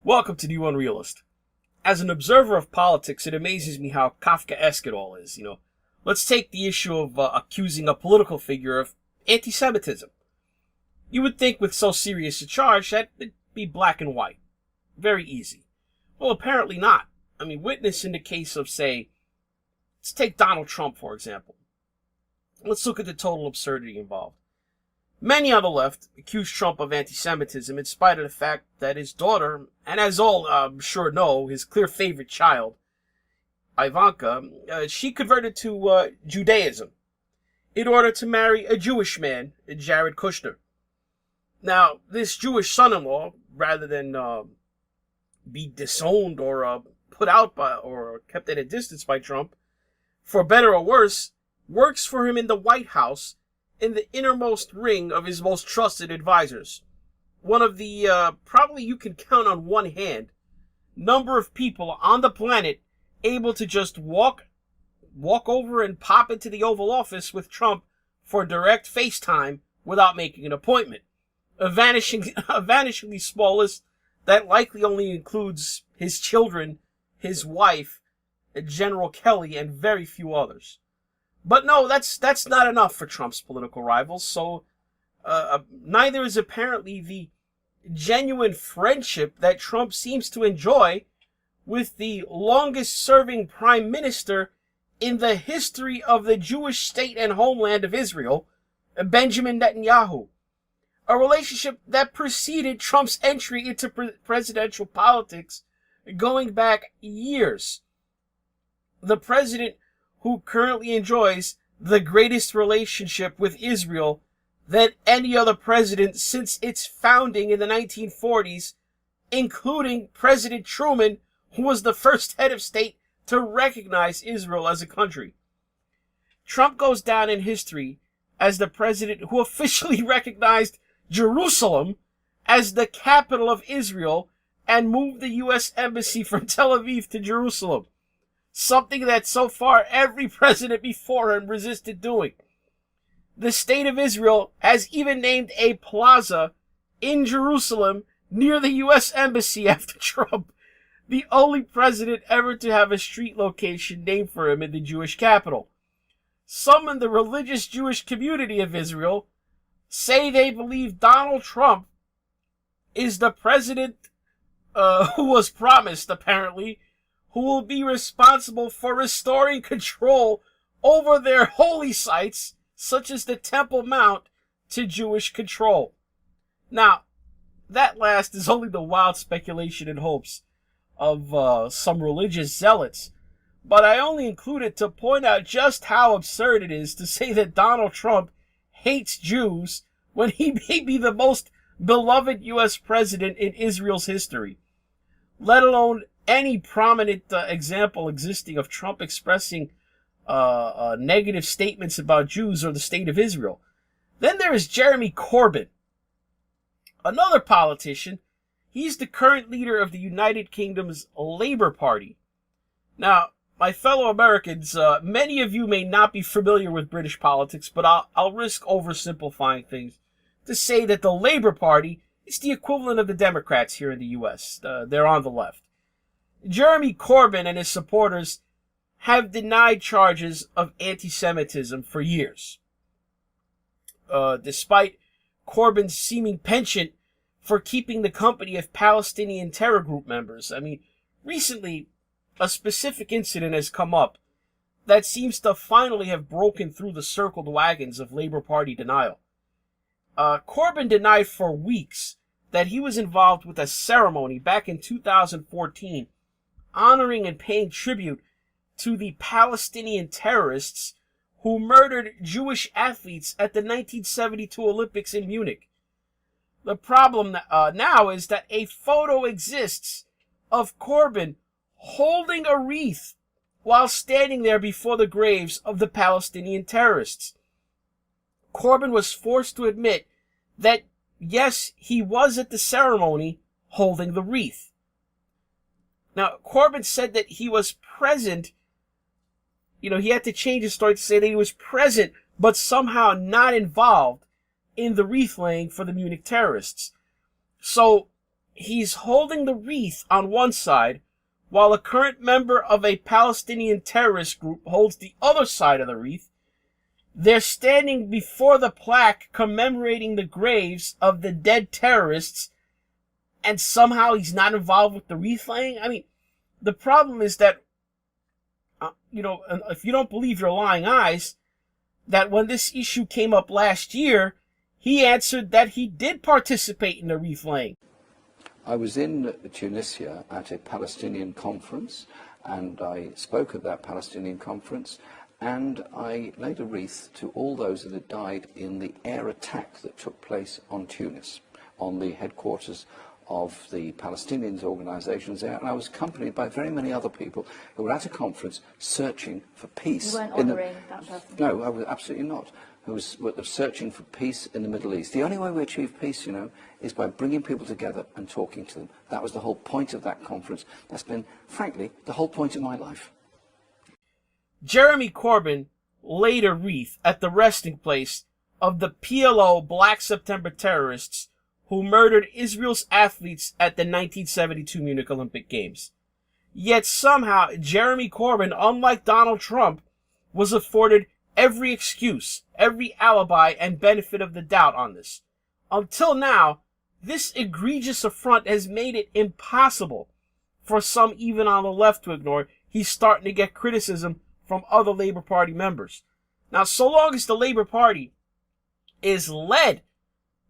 Welcome to New Unrealist. As an observer of politics, it amazes me how Kafkaesque it all is. Let's take the issue of accusing a political figure of anti-Semitism. You would think with so serious a charge that it'd be black and white. Very easy. Well, apparently not. Witness in the case of, say, let's take Donald Trump, for example. Let's look at the total absurdity involved. Many on the left accuse Trump of anti-Semitism in spite of the fact that his daughter, and as all I'm sure know, his clear favorite child, Ivanka, she converted to Judaism in order to marry a Jewish man, Jared Kushner. Now, this Jewish son-in-law, rather than be disowned or put out by or kept at a distance by Trump, for better or worse, works for him in the White House in the innermost ring of his most trusted advisors. One of the, probably you can count on one hand, number of people on the planet able to just walk over and pop into the Oval Office with Trump for direct FaceTime without making an appointment. A vanishingly small list that likely only includes his children, his wife, General Kelly, and very few others. But no, that's not enough for Trump's political rivals, so neither is apparently the genuine friendship that Trump seems to enjoy with the longest-serving prime minister in the history of the Jewish state and homeland of Israel, Benjamin Netanyahu. A relationship that preceded Trump's entry into presidential politics going back years. The president who currently enjoys the greatest relationship with Israel than any other president since its founding in the 1940s, including President Truman, who was the first head of state to recognize Israel as a country. Trump goes down in history as the president who officially recognized Jerusalem as the capital of Israel and moved the U.S. Embassy from Tel Aviv to Jerusalem. Something that so far every president before him resisted doing. The state of Israel has even named a plaza in Jerusalem near the U.S. Embassy after Trump, the only president ever to have a street location named for him in the Jewish capital. Some in the religious Jewish community of Israel say they believe Donald Trump is the president who was promised, apparently, who will be responsible for restoring control over their holy sites, such as the Temple Mount, to Jewish control. Now, that last is only the wild speculation and hopes of some religious zealots, but I only include it to point out just how absurd it is to say that Donald Trump hates Jews when he may be the most beloved U.S. president in Israel's history, let alone any prominent example existing of Trump expressing negative statements about Jews or the state of Israel. Then there is Jeremy Corbyn, another politician. He's the current leader of the United Kingdom's Labour Party. Now, my fellow Americans, many of you may not be familiar with British politics, but I'll risk oversimplifying things to say that the Labour Party is the equivalent of the Democrats here in the U.S. They're on the left. Jeremy Corbyn and his supporters have denied charges of anti-Semitism for years, despite Corbyn's seeming penchant for keeping the company of Palestinian terror group members. Recently, a specific incident has come up that seems to finally have broken through the circled wagons of Labour Party denial. Corbyn denied for weeks that he was involved with a ceremony back in 2014 honoring and paying tribute to the Palestinian terrorists who murdered Jewish athletes at the 1972 Olympics in Munich. The problem now is that a photo exists of Corbyn holding a wreath while standing there before the graves of the Palestinian terrorists. Corbyn was forced to admit that, yes, he was at the ceremony holding the wreath. Now, Corbyn said that he was present. He had to change his story to say that he was present, but somehow not involved in the wreath laying for the Munich terrorists. So, he's holding the wreath on one side, while a current member of a Palestinian terrorist group holds the other side of the wreath. They're standing before the plaque commemorating the graves of the dead terrorists, and somehow he's not involved with the wreath laying? I mean, the problem is that, if you don't believe your lying eyes, that when this issue came up last year, he answered that he did participate in the wreath laying. I was in Tunisia at a Palestinian conference, and I spoke at that Palestinian conference, and I laid a wreath to all those that had died in the air attack that took place on Tunis, on the headquarters of the Palestinians' organisations there, and I was accompanied by very many other people who were at a conference searching for peace. You weren't honouring that person? No, I was absolutely not. Who was searching for peace in the Middle East. The only way we achieve peace, is by bringing people together and talking to them. That was the whole point of that conference. That's been, frankly, the whole point of my life. Jeremy Corbyn laid a wreath at the resting place of the PLO Black September terrorists who murdered Israel's athletes at the 1972 Munich Olympic Games. Yet somehow, Jeremy Corbyn, unlike Donald Trump, was afforded every excuse, every alibi, and benefit of the doubt on this. Until now, this egregious affront has made it impossible for some even on the left to ignore. He's starting to get criticism from other Labour Party members. Now, so long as the Labour Party is led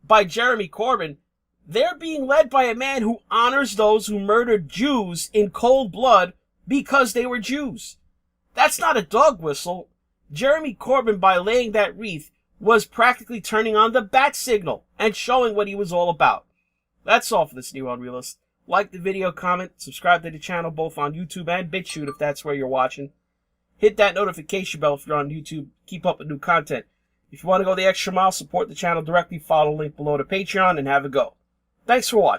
by Jeremy Corbyn, they're being led by a man who honors those who murdered Jews in cold blood because they were Jews. That's not a dog whistle. Jeremy Corbyn, by laying that wreath, was practically turning on the bat signal and showing what he was all about. That's all for this New Unrealist. Like the video, comment, subscribe to the channel both on YouTube and BitChute if that's where you're watching. Hit that notification bell if you're on YouTube. Keep up with new content. If you want to go the extra mile, support the channel directly, follow the link below to Patreon, and have a go. Thanks for watching.